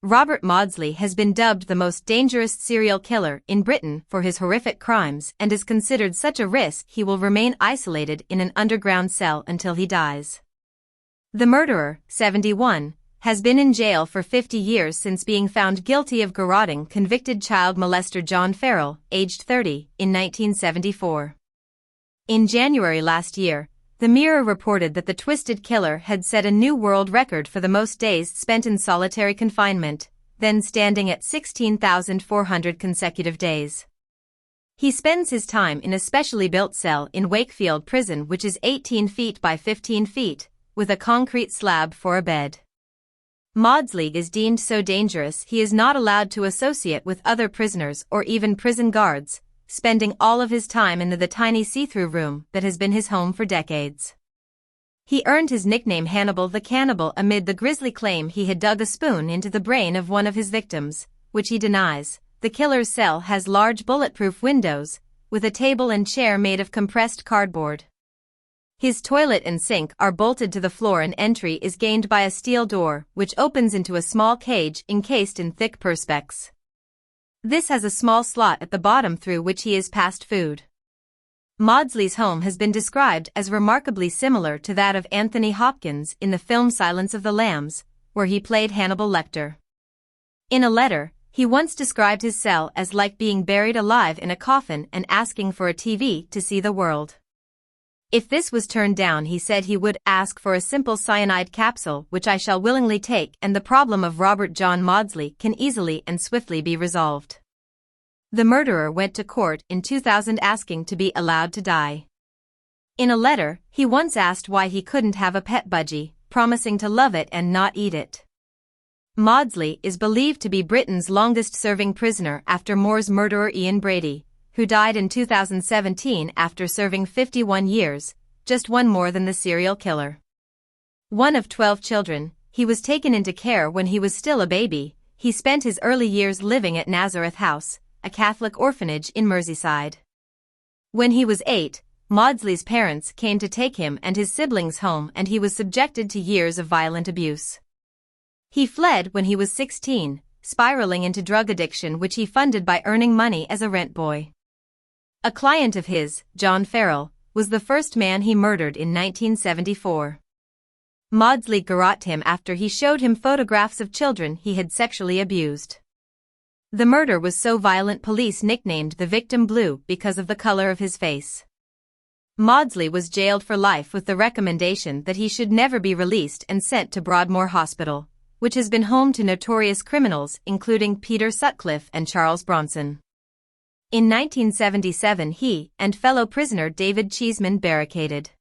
Robert Maudsley has been dubbed the most dangerous serial killer in Britain for his horrific crimes and is considered such a risk he will remain isolated in an underground cell until he dies. The murderer, 71, has been in jail for 50 years since being found guilty of garrotting convicted child molester John Farrell, aged 30, in 1974. In January last year, The Mirror reported that the twisted killer had set a new world record for the most days spent in solitary confinement, then standing at 16,400 consecutive days. He spends his time in a specially built cell in Wakefield Prison, which is 18 feet by 15 feet, with a concrete slab for a bed. Maudsley is deemed so dangerous he is not allowed to associate with other prisoners or even prison guards, spending all of his time in the tiny see-through room that has been his home for decades. He earned his nickname Hannibal the Cannibal amid the grisly claim he had dug a spoon into the brain of one of his victims, which he denies. The killer's cell has large bulletproof windows, with a table and chair made of compressed cardboard. His toilet and sink are bolted to the floor and entry is gained by a steel door, which opens into a small cage encased in thick perspex. This has a small slot at the bottom through which he is passed food. Maudsley's home has been described as remarkably similar to that of Anthony Hopkins in the film Silence of the Lambs, where he played Hannibal Lecter. In a letter, he once described his cell as like being buried alive in a coffin and asking for a TV to see the world. If this was turned down, he said he would ask for a simple cyanide capsule, which I shall willingly take, and the problem of Robert John Maudsley can easily and swiftly be resolved. The murderer went to court in 2000 asking to be allowed to die. In a letter, he once asked why he couldn't have a pet budgie, promising to love it and not eat it. Maudsley is believed to be Britain's longest-serving prisoner after Moore's murderer Ian Brady, who died in 2017 after serving 51 years, just one more than the serial killer. One of 12 children, he was taken into care when he was still a baby. He spent his early years living at Nazareth House, a Catholic orphanage in Merseyside. When he was 8, Maudsley's parents came to take him and his siblings home, and he was subjected to years of violent abuse. He fled when he was 16, spiraling into drug addiction, which he funded by earning money as a rent boy. A client of his, John Farrell, was the first man he murdered in 1974. Maudsley garroted him after he showed him photographs of children he had sexually abused. The murder was so violent police nicknamed the victim Blue because of the color of his face. Maudsley was jailed for life with the recommendation that he should never be released and sent to Broadmoor Hospital, which has been home to notorious criminals including Peter Sutcliffe and Charles Bronson. In 1977 he and fellow prisoner David Cheeseman barricaded